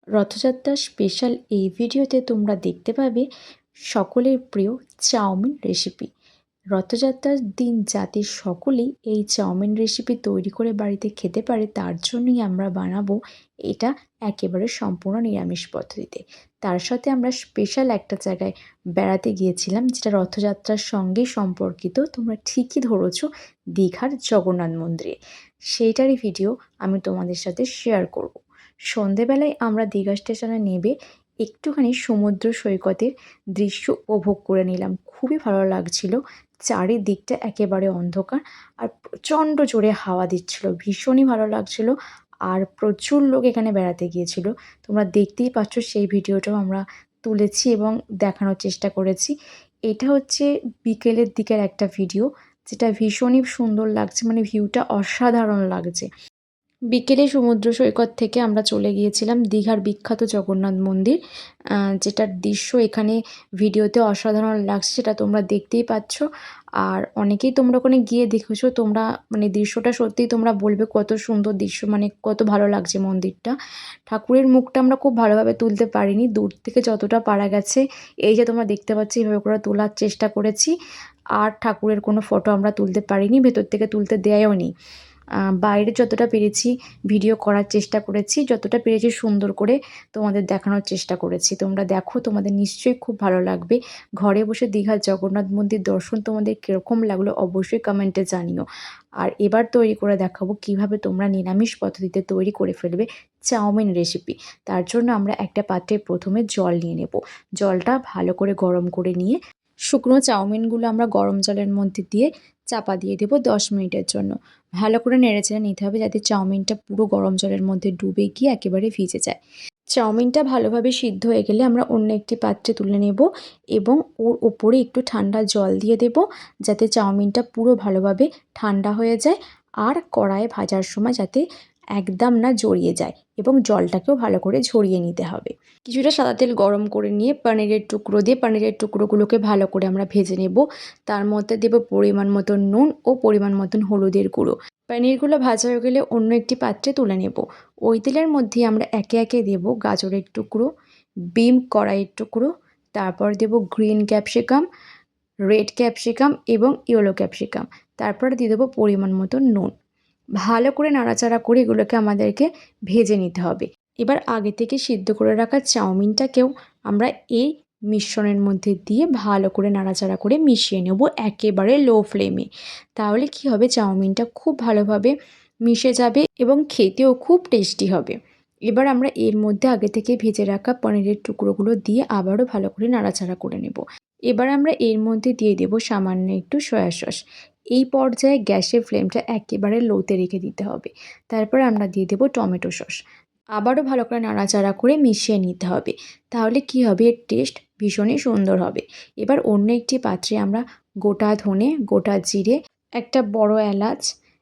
রথযাত্রার স্পেশাল এই ভিডিওতে তোমরা দেখতে পাবে সকলের প্রিয় চাউমিন রেসিপি। রথযাত্রার দিন যাতে সকলেই এই চাউমিন রেসিপি তৈরি করে বাড়িতে খেতে পারে তার জন্যই আমরা বানাবো এটা একেবারে সম্পূর্ণ নিরামিষ পদ্ধতিতে। তার সাথে আমরা স্পেশাল একটা জায়গায় বেড়াতে গিয়েছিলাম যেটা রথযাত্রার সঙ্গে সম্পর্কিত। তোমরা ঠিকই ধরেছো, দীঘার জগন্নাথ মন্দিরে। সেইটারই ভিডিও আমি তোমাদের সাথে শেয়ার করব। সন্ধেবেলায় আমরা দীঘা স্টেশনে নেমে একটুখানি সমুদ্র সৈকতের দৃশ্য উপভোগ করে নিলাম। খুবই ভালো লাগছিল। চারিদিকটা একেবারে অন্ধকার আর প্রচণ্ড জোরে হাওয়া দিচ্ছিল, ভীষণই ভালো লাগছিল। আর প্রচুর লোক এখানে বেড়াতে গিয়েছিল। তোমরা দেখতেই পাচ্ছ, সেই ভিডিওটাও আমরা তুলেছি এবং দেখানোর চেষ্টা করেছি। এটা হচ্ছে বিকেলের দিকের একটা ভিডিও, যেটা ভীষণই সুন্দর লাগছে, মানে ভিউটা অসাধারণ লাগছে। বিকেলে সমুদ্র সৈকত থেকে আমরা চলে গিয়েছিলাম দীঘার বিখ্যাত জগন্নাথ মন্দির, যেটার দৃশ্য এখানে ভিডিওতে অসাধারণ লাগছে, সেটা তোমরা দেখতেই পাচ্ছ। আর অনেকেই তোমরা ওখানে গিয়ে দেখেছো, তোমরা মানে দৃশ্যটা সত্যিই তোমরা বলবে কত সুন্দর দৃশ্য, মানে কত ভালো লাগছে মন্দিরটা। ঠাকুরের মুখটা আমরা খুব ভালোভাবে তুলতে পারিনি, দূর থেকে যতটা পারা গেছে এই যে তোমরা দেখতে পাচ্ছ এইভাবে করে তোলার চেষ্টা করেছি। আর ঠাকুরের কোনো ফটো আমরা তুলতে পারিনি, ভেতর থেকে তুলতে দেয়ও নি। বাইরে যতটা পেরেছি ভিডিও করার চেষ্টা করেছি, যতটা পেরেছি সুন্দর করে তোমাদের দেখানোর চেষ্টা করেছি। তোমরা দেখো, তোমাদের নিশ্চয়ই খুব ভালো লাগবে। ঘরে বসে দীঘার জগন্নাথ মন্দির দর্শন তোমাদের কীরকম লাগলো অবশ্যই কমেন্টে জানিও। আর এবার তৈরি করে দেখাবো কিভাবে তোমরা নিরামিষ পদ্ধতিতে তৈরি করে ফেলবে চাউমিন রেসিপি। তার জন্য আমরা একটা পাত্রে প্রথমে জল নিয়ে নেব। জলটা ভালো করে গরম করে নিয়ে শুকনো চাউমিনগুলো আমরা গরম জলের মধ্যে দিয়ে চাপা দিয়ে দেবো 10 মিনিটের জন্য। ভালো করে নেড়েচেড়ে নিতে হবে যাতে চাউমিনটা পুরো গরম জলের মধ্যে ডুবে গিয়ে একেবারে ভিজে যায়। চাউমিনটা ভালোভাবে সিদ্ধ হয়ে গেলে আমরা অন্য একটি পাত্রে তুলে নেব এবং ওর ওপরে একটু ঠান্ডা জল দিয়ে দেব, যাতে চাউমিনটা পুরো ভালোভাবে ঠান্ডা হয়ে যায়। আর কড়াইয়ে ভাজার সময় যাতে একদম না জড়িয়ে যায়, এবং জলটাকেও ভালো করে ঝরিয়ে নিতে হবে। কিছুটা সাদা তেল গরম করে নিয়ে পনিরের টুকরো দিয়ে পনিরের টুকরোগুলোকে ভালো করে আমরা ভেজে নেব। তার মধ্যে দেব পরিমাণ মতো নুন ও পরিমাণ মতন হলুদের গুঁড়ো। পনিরগুলো ভাজা হয়ে গেলে অন্য একটি পাত্রে তুলে নেব। ওই তেলের মধ্যেই আমরা একে একে দেব গাজরের টুকরো, বিম কড়াইয়ের টুকরো, তারপর দেব গ্রিন ক্যাপসিকাম, রেড ক্যাপসিকাম এবং ইয়েলো ক্যাপসিকাম। তারপরে দিয়ে দেবো পরিমাণ মতো নুন। ভালো করে নাড়াচাড়া করে এগুলোকে আমাদেরকে ভেজে নিতে হবে। এবার আগে থেকে সিদ্ধ করে রাখা চাউমিনটাকেও আমরা এই মিশ্রণের মধ্যে দিয়ে ভালো করে নাড়াচাড়া করে মিশিয়ে নেব একেবারে লো ফ্লেমে। তাহলে কি হবে, চাউমিনটা খুব ভালোভাবে মিশে যাবে এবং খেতেও খুব টেস্টি হবে। এবার আমরা এর মধ্যে আগে থেকে ভেজে রাখা পনিরের টুকরোগুলো দিয়ে আবারও ভালো করে নাড়াচাড়া করে নেব। এবার আমরা এর মধ্যে দিয়ে দেব সামান্য একটু সয়া সস। এই পর্যায়ে গ্যাসের ফ্লেমটা একেবারে লোতে রেখে দিতে হবে। তারপর আমরা দিয়ে দেব টমেটো সস। আবারও ভালো করে নাড়াচাড়া করে মিশিয়ে নিতে হবে। তাহলে কি হবে, এর টেস্ট ভীষণই সুন্দর হবে। এবার অন্য একটি পাত্রে আমরা গোটা ধনে, গোটা জিরে, একটা বড় এলাচ,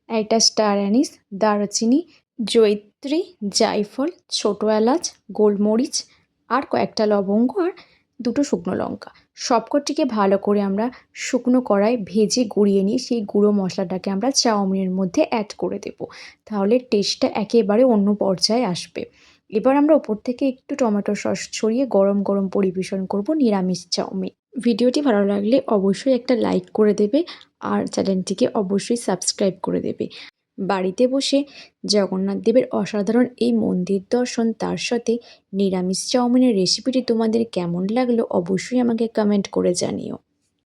একটা স্টার অ্যানিস, দারচিনি, জয়িত্রী, জায়ফল, ছোটো এলাচ, গোলমরিচ আর কয়েকটা লবঙ্গ আর দুটো শুকনো লঙ্কা, সবকটিকে ভালো করে আমরা শুকনো কড়াই ভেজে গুঁড়িয়ে নিয়ে সেই গুঁড়ো মশলাটাকে আমরা চাউমিনের মধ্যে অ্যাড করে দেব। তাহলে টেস্টটা একেবারে অন্য পর্যায়ে আসবে। এবার আমরা ওপর থেকে একটু টমেটো সস ছড়িয়ে গরম গরম পরিবেশন করব নিরামিষ চাউমিন। ভিডিওটি ভালো লাগলে অবশ্যই একটা লাইক করে দেবে আর চ্যানেলটিকে অবশ্যই সাবস্ক্রাইব করে দেবে। বাড়িতে বসে জগন্নাথ দেবের অসাধারণ এই মন্দির দর্শন, তার সাথে নিরামিষ চাউমিনের রেসিপিটি তোমাদের কেমন লাগলো অবশ্যই আমাকে কমেন্ট করে জানিও।